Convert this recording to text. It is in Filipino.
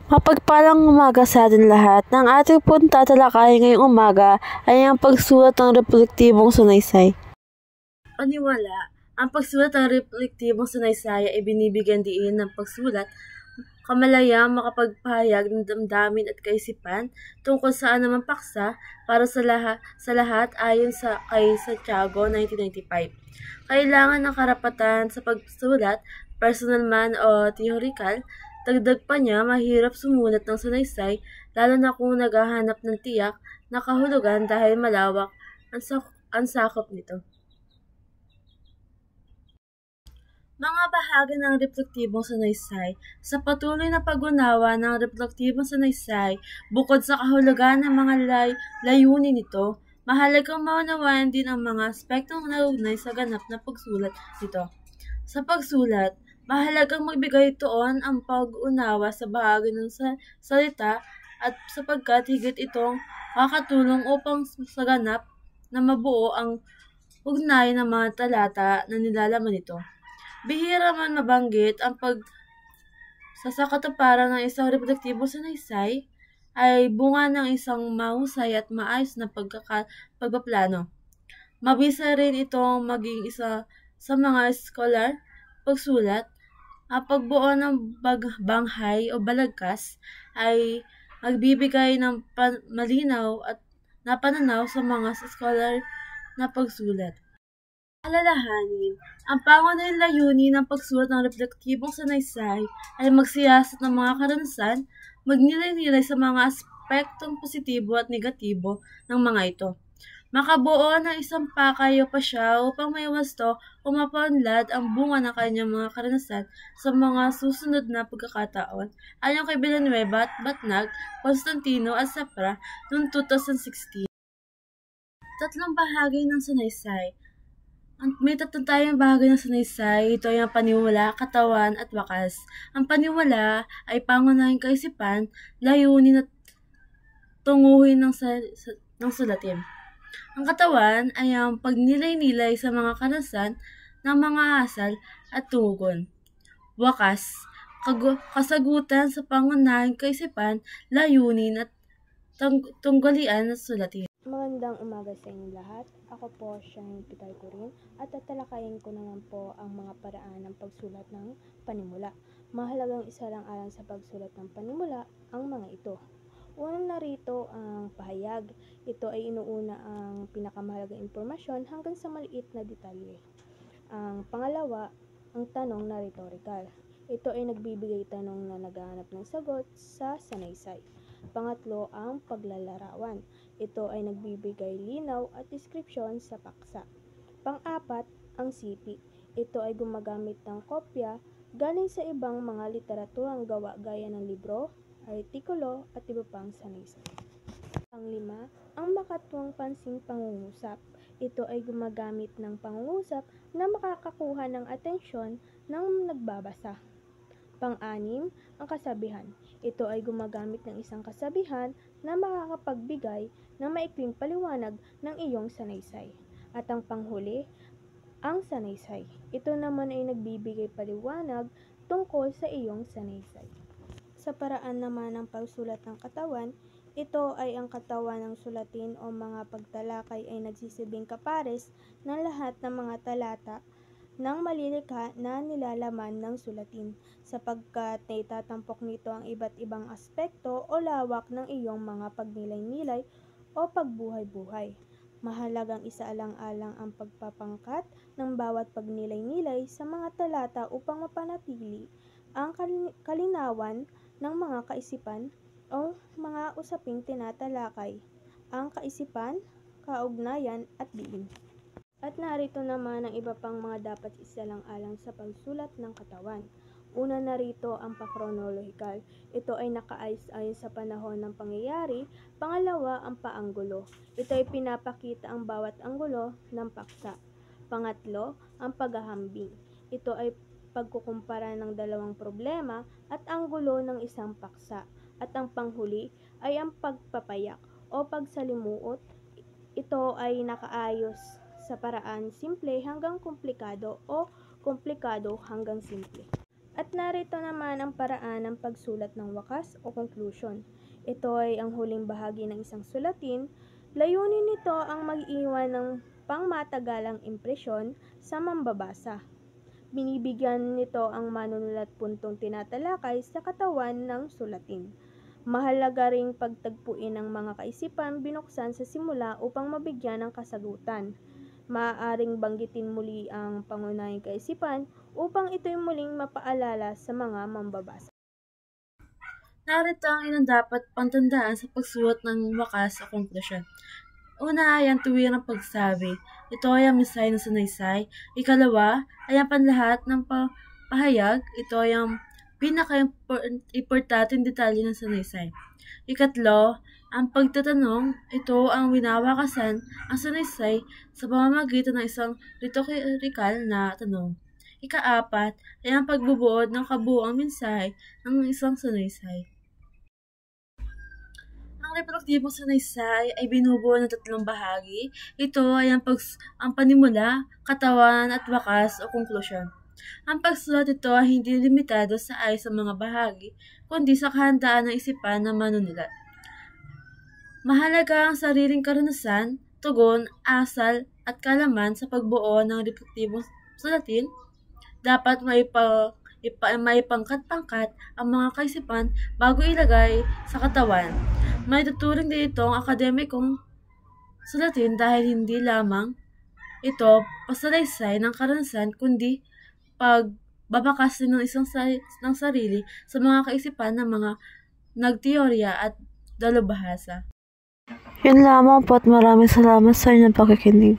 Mapagpalang umaga sa atin lahat. Ang ating pong tatalakayin ngayong umaga ay ang pagsulat ng reflektibong sanaysay. Paniwala, ang pagsulat ng reflektibong sanaysay ay binibigyan diin ng pagsulat kamalayang makapagpahayag ng damdamin at kaisipan tungkol sa anumang paksa para sa lahat ayon kay Santiago 1995. Kailangan ng karapatan sa pagsulat, personal man o theoretical. Dagdag pa niya, mahirap sumulat ng sanaysay lalo na kung naghahanap ng tiyak na kahulugan dahil malawak ang sakop nito. Mga bahagi ng reflektibong sanaysay. Sa patuloy na pag-unawa ng reflektibong sanaysay, bukod sa kahulugan ng mga layunin nito, mahalagang maunawaan din ang mga aspektong naugnay sa ganap na pagsulat nito. Sa pagsulat, mahalagang magbigay tuon ang pag-unawa sa bahagi ng salita at sapagkat higit itong makakatulong upang sa ganap na mabuo ang ugnay ng mga talata na nilalaman nito. Bihira man mabanggit ang sa katuparan ng isang reflektibong sanaysay ay bunga ng isang mahusay at maayos na pagpaplano. Mabisa rin itong maging isa sa mga scholar pagsulat. Ang pagbuo ng banghay o balagkas ay magbibigay ng malinaw at na pananaw sa mga scholar na pagsulat. Alalahanin, ang pangunahing layunin ng pagsulat ng reflektibong sanaysay ay magsiyasat ng mga karanasan, magnilay-nilay sa mga aspektong positibo at negatibo ng mga ito. Makabuo ng isang pakay o pasya upang may wasto o mapaunlad ang bunga ng kanyang mga karanasan sa mga susunod na pagkakataon ayon kay Villanueva at Batnag, Constantino at Sapra noong 2016. Tatlong bahagi ng sanaysay. May tatlong tayong bahagi ng sanaysay. Ito ay ang paniwala, katawan at wakas. Ang paniwala ay pangunahing kaisipan, layunin at tunguhin ng sulatin. Ang katawan ay ang pagnilay-nilay sa mga karanasan ng mga asal at tugon. Wakas, kasagutan sa pangunahing kaisipan, layunin at tunggalian ng sulatin. Magandang umaga sa inyo lahat. Ako po siyang Pital Corin at tatalakayin ko naman po ang mga paraan ng pagsulat ng panimula. Mahalagang isa lang alang sa pagsulat ng panimula ang mga ito. Unang narito ang pahayag. Ito ay inuuna ang pinakamahalagang impormasyon hanggang sa maliit na detalye. Ang pangalawa, ang tanong na rhetorical. Ito ay nagbibigay tanong na naghahanap ng sagot sa sanaysay. Pangatlo, ang paglalarawan. Ito ay nagbibigay linaw at deskripsyon sa paksa. Pang-apat, ang sipi. Ito ay gumagamit ng kopya galing sa ibang mga literaturang gawa gaya ng libro, artikulo at iba pang sanaysay. Pang-lima, ang makatuwang pansing pangungusap. Ito ay gumagamit ng pangungusap na makakakuha ng atensyon ng nagbabasa. Pang-anim, ang kasabihan. Ito ay gumagamit ng isang kasabihan na makakapagbigay ng maikling paliwanag ng iyong sanaysay. At ang panghuli, ang sanaysay. Ito naman ay nagbibigay paliwanag tungkol sa iyong sanaysay. Sa paraan naman ng pagsulat ng katawan, ito ay ang katawan ng sulatin o mga pagtalakay ay nagsisilbing kapares ng lahat ng mga talata ng malilikha na nilalaman ng sulatin, sapagkat naitatampok nito ang iba't ibang aspekto o lawak ng iyong mga pagnilay-nilay o pagbuhay-buhay. Mahalagang isaalang-alang ang pagpapangkat ng bawat pagnilay-nilay sa mga talata upang mapanatili ang kalinawan ng mga kaisipan o mga usaping tinatalakay, ang kaisipan, kaugnayan at diin. At narito naman ang iba pang mga dapat isalang-alang sa pagsulat ng katawan. Una narito ang pakronolohikal. Ito ay nakaayos ayon sa panahon ng pangyayari. Pangalawa, ang paanggulo. Ito ay pinapakita ang bawat anggulo ng paksa. Pangatlo, ang paghahambing. Ito ay pagkukumpara ng dalawang problema at anggulo ng isang paksa. At ang panghuli ay ang pagpapayak o pagsalimuot. Ito ay nakaayos sa paraan simple hanggang komplikado o komplikado hanggang simple. At narito naman ang paraan ng pagsulat ng wakas o conclusion. Ito ay ang huling bahagi ng isang sulatin. Layunin nito ang mag-iwan ng pangmatagalang impresyon sa mambabasa. Binibigyan nito ang manunulat puntong tinatalakay sa katawan ng sulatin. Mahalaga ring pagtagpuin ang mga kaisipan binuksan sa simula upang mabigyan ng kasagutan. Maaaring banggitin muli ang pangunahing kaisipan upang ito'y muling mapaalala sa mga mambabasa. Narito ang ilang dapat pantandaan sa pagsulat ng wakas o konklusyon. Una ay ang tuwirang pagsabi. Ito ay ang mensahe ng sanaysay. Ikalawa ay ang panlahat ng pahayag. Ito ay ang pinaka-importanteng detalye ng sanaysay. Ikatlo, ang pagtatanong. Ito ang winawakasan ang sanaysay sa pamamagitan ng isang retorikal na tanong. Ikaapat ay ang pagbubuod ng kabuuang mensahe ng isang sanaysay. Ang reproduktibong sanaysay ay binubuo ng 3 bahagi. Ito ay ang panimula, katawan at wakas o konklusyon. Ang pagsulat ito ay hindi limitado sa ayos sa mga bahagi, kundi sa kahandaan ng isipan ng manunulat. Mahalaga ang sariling karanasan, tugon, asal at kalaman sa pagbuo ng reproduktibong sulatin. Dapat maipangkat-pangkat ang mga kaisipan bago ilagay sa katawan. May tuturing din itong akademikong sulatin dahil hindi lamang ito pasalaysay ng karanasan kundi pagbabakas din ng sarili sa mga kaisipan ng mga nagteorya at dalubhasa. Yun lamang po at maraming salamat sa inyong pakikinig.